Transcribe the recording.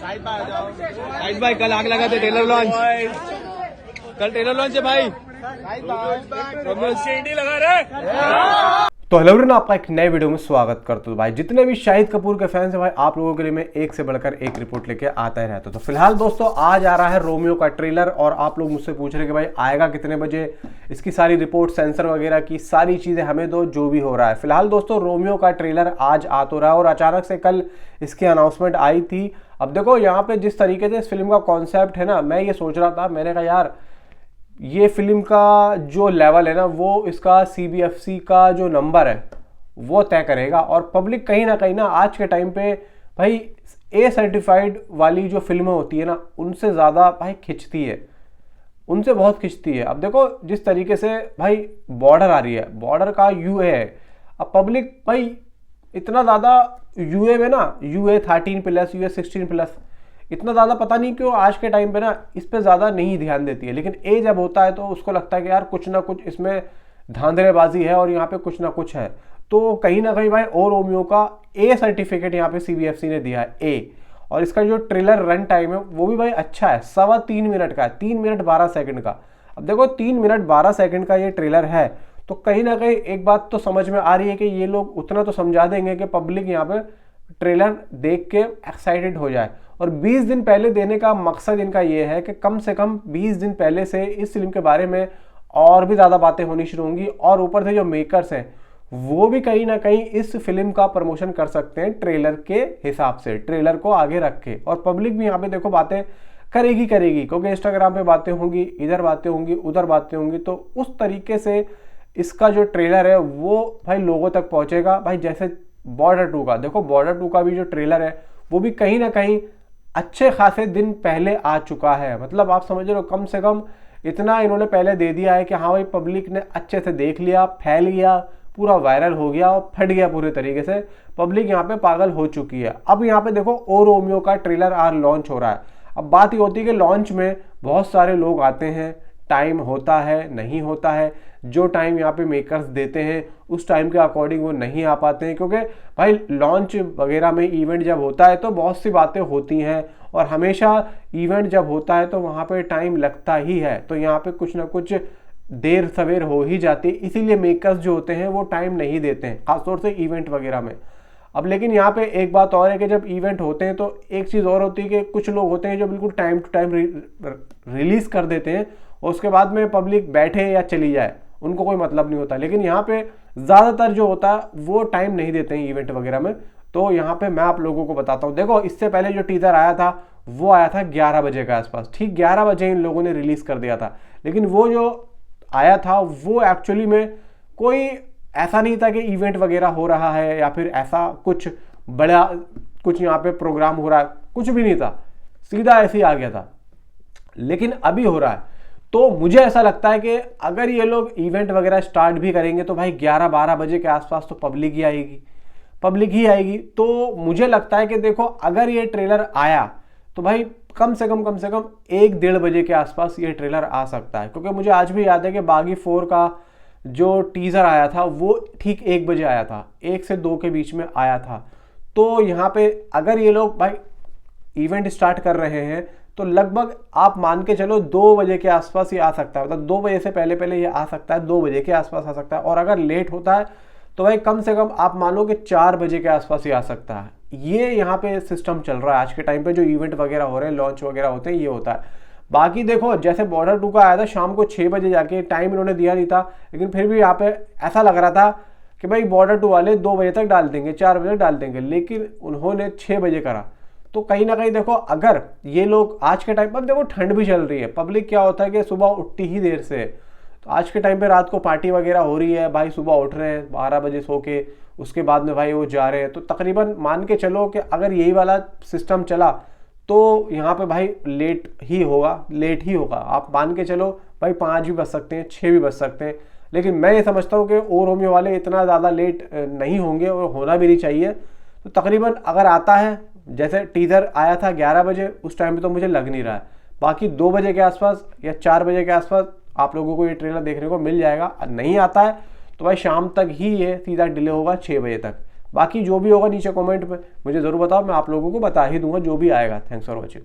Side भाई कल आग लगा थे ट्रेलर लॉन्च, कल ट्रेलर लॉन्च है भाई, लगा रहे। तो हेलो एवरीवन, आपका एक नए वीडियो में स्वागत करता हूं। भाई जितने भी शाहिद कपूर के फैंस हैं भाई, आप लोगों के लिए मैं एक से बढ़कर एक रिपोर्ट लेके आता ही रहता हूं। तो फिलहाल दोस्तों आज आ रहा है रोमियो का ट्रेलर, और आप लोग मुझसे पूछ रहे हैं कि भाई आएगा कितने बजे, इसकी सारी रिपोर्ट सेंसर वगैरह की सारी चीजें हमें दो, जो भी हो रहा है। फिलहाल दोस्तों रोमियो का ट्रेलर आज आ तो रहा है, और अचानक से कल इसकी अनाउंसमेंट आई थी। अब देखो यहाँ पे जिस तरीके से इस फिल्म का कॉन्सेप्ट है ना, मैं ये सोच रहा था, मैंने कहा यार ये फिल्म का जो लेवल है ना, वो इसका CBFC का जो नंबर है वो तय करेगा। और पब्लिक कहीं ना आज के टाइम पे भाई A सर्टिफाइड वाली जो फिल्में होती है ना, उनसे ज़्यादा भाई खिंचती है, उनसे बहुत खिंचती है। अब देखो जिस तरीके से भाई बॉर्डर आ रही है, बॉर्डर का UA है। अब पब्लिक भाई इतना ज़्यादा UA में ना, UA 13+, UA 16+, इतना ज़्यादा पता नहीं क्यों आज के टाइम पे ना इस पे ज़्यादा नहीं ध्यान देती है। लेकिन A जब होता है तो उसको लगता है कि यार कुछ ना कुछ इसमें धांधलेबाजी है और यहाँ पे कुछ ना कुछ है। तो कहीं ना कहीं भाई ओ रोमियो का A सर्टिफिकेट यहाँ पे CBFC ने दिया है, A। और इसका जो ट्रेलर रन टाइम है वो भी भाई अच्छा है, 3.25 मिनट का है, 3 मिनट 12 सेकंड का। अब देखो 3 मिनट 12 सेकंड का ये ट्रेलर है, तो कहीं ना कहीं एक बात तो समझ में आ रही है कि ये लोग उतना तो समझा देंगे कि पब्लिक यहाँ पे ट्रेलर देख के एक्साइटेड हो जाए। और 20 दिन पहले देने का मकसद इनका ये है कि कम से कम 20 दिन पहले से इस फिल्म के बारे में और भी ज़्यादा बातें होनी शुरू होंगी, और ऊपर से जो मेकर्स हैं वो भी कहीं ना कहीं इस फिल्म का प्रमोशन कर सकते हैं ट्रेलर के हिसाब से, ट्रेलर को आगे रख के। और पब्लिक भी यहाँ पे देखो बातें करेगी, क्योंकि इंस्टाग्राम पे बातें होंगी, इधर बातें होंगी, उधर बातें होंगी। तो उस तरीके से इसका जो ट्रेलर है वो भाई लोगों तक पहुंचेगा। भाई जैसे बॉर्डर 2 का देखो, बॉर्डर 2 का भी जो ट्रेलर है वो भी कहीं ना कहीं अच्छे खासे दिन पहले आ चुका है। मतलब आप समझ रहे हो, कम से कम इतना इन्होंने पहले दे दिया है कि हाँ भाई पब्लिक ने अच्छे से देख लिया, फैल गया, पूरा वायरल हो गया और फट गया पूरे तरीके से। पब्लिक यहाँ पे पागल हो चुकी है। अब यहाँ पे देखो ओ रोमियो का ट्रेलर आज लॉन्च हो रहा है। अब बात ये होती है कि लॉन्च में बहुत सारे लोग आते हैं, टाइम होता है नहीं होता है, जो टाइम यहाँ पे मेकर्स देते हैं उस टाइम के अकॉर्डिंग वो नहीं आ पाते हैं। क्योंकि भाई लॉन्च वगैरह में इवेंट जब होता है तो बहुत सी बातें होती हैं, और हमेशा इवेंट जब होता है तो वहाँ पे टाइम लगता ही है। तो यहाँ पे कुछ ना कुछ देर सवेर हो ही जाती है, इसीलिए मेकर्स जो होते हैं वो टाइम नहीं देते हैं, खासतौर से इवेंट वगैरह में। अब लेकिन यहाँ पे एक बात और है कि जब इवेंट होते हैं तो एक चीज़ और होती है कि कुछ लोग होते हैं जो बिल्कुल टाइम टू टाइम रिलीज़ कर देते हैं, और उसके बाद में पब्लिक बैठे या चली जाए उनको कोई मतलब नहीं होता। लेकिन यहाँ पे ज़्यादातर जो होता है वो टाइम नहीं देते हैं इवेंट वगैरह में। तो यहाँ पे मैं आप लोगों को बताता हूँ, देखो इससे पहले जो टीजर आया था वो आया था 11 बजे के आसपास, ठीक 11 बजे इन लोगों ने रिलीज़ कर दिया था। लेकिन वो जो आया था वो एक्चुअली में कोई ऐसा नहीं था कि इवेंट वगैरह हो रहा है या फिर ऐसा कुछ बड़ा कुछ यहाँ पे प्रोग्राम हो रहा है, कुछ भी नहीं था, सीधा ऐसे ही आ गया था। लेकिन अभी हो रहा है, तो मुझे ऐसा लगता है कि अगर ये लोग इवेंट वगैरह स्टार्ट भी करेंगे तो भाई 11-12 बजे के आसपास तो पब्लिक ही आएगी। तो मुझे लगता है कि देखो अगर ये ट्रेलर आया तो भाई कम से कम 1-1.5 बजे के आसपास ये ट्रेलर आ सकता है। क्योंकि मुझे आज भी याद है कि बागी 4 का जो टीजर आया था वो ठीक 1 बजे आया था, 1 से 2 के बीच में आया था। तो यहाँ पे अगर ये लोग भाई इवेंट स्टार्ट कर रहे हैं तो लगभग आप मान के चलो 2 बजे के आसपास ये आ सकता है। मतलब 2 बजे से पहले ये आ सकता है, 2 बजे के आसपास आ सकता है। और अगर लेट होता है तो भाई कम से कम आप मानो कि 4 बजे के आसपास ये आ सकता है। ये यहाँ पे सिस्टम चल रहा है आज के टाइम पे, जो इवेंट वगैरह हो रहे हैं, लॉन्च वगैरह होते हैं, ये होता है। बाकी देखो जैसे बॉर्डर 2 का आया था शाम को 6 बजे जाके, टाइम इन्होंने दिया नहीं था, लेकिन फिर भी यहाँ पे ऐसा लग रहा था कि भाई बॉर्डर 2 वाले 2 बजे तक डाल देंगे, 4 बजे तक डाल देंगे, लेकिन उन्होंने 6 बजे करा। तो कहीं ना कहीं देखो अगर ये लोग आज के टाइम पर, देखो ठंड भी चल रही है, पब्लिक क्या होता है कि सुबह उठती ही देर से, तो आज के टाइम पे रात को पार्टी वगैरह हो रही है, भाई सुबह उठ रहे हैं 12 बजे सो के, उसके बाद में भाई वो जा रहे हैं। तो तकरीबन मान के चलो कि अगर यही वाला सिस्टम चला तो यहाँ पे भाई लेट ही होगा। आप मान के चलो भाई 5 भी बज सकते हैं, 6 भी बज सकते हैं। लेकिन मैं ये समझता हूँ कि ओ रोमियो वाले इतना ज़्यादा लेट नहीं होंगे, और होना भी नहीं चाहिए। तो तकरीबन अगर आता है, जैसे टीजर आया था 11 बजे, उस टाइम पे तो मुझे लग नहीं रहा है। बाकी 2 बजे के आसपास या 4 बजे के आसपास आप लोगों को ये ट्रेलर देखने को मिल जाएगा। नहीं आता है तो भाई शाम तक ही ये सीधा डिले होगा 6 बजे तक। बाकी जो भी होगा नीचे कमेंट पे मुझे जरूर बताओ, मैं आप लोगों को बता ही दूंगा जो भी आएगा। Thanks for watching.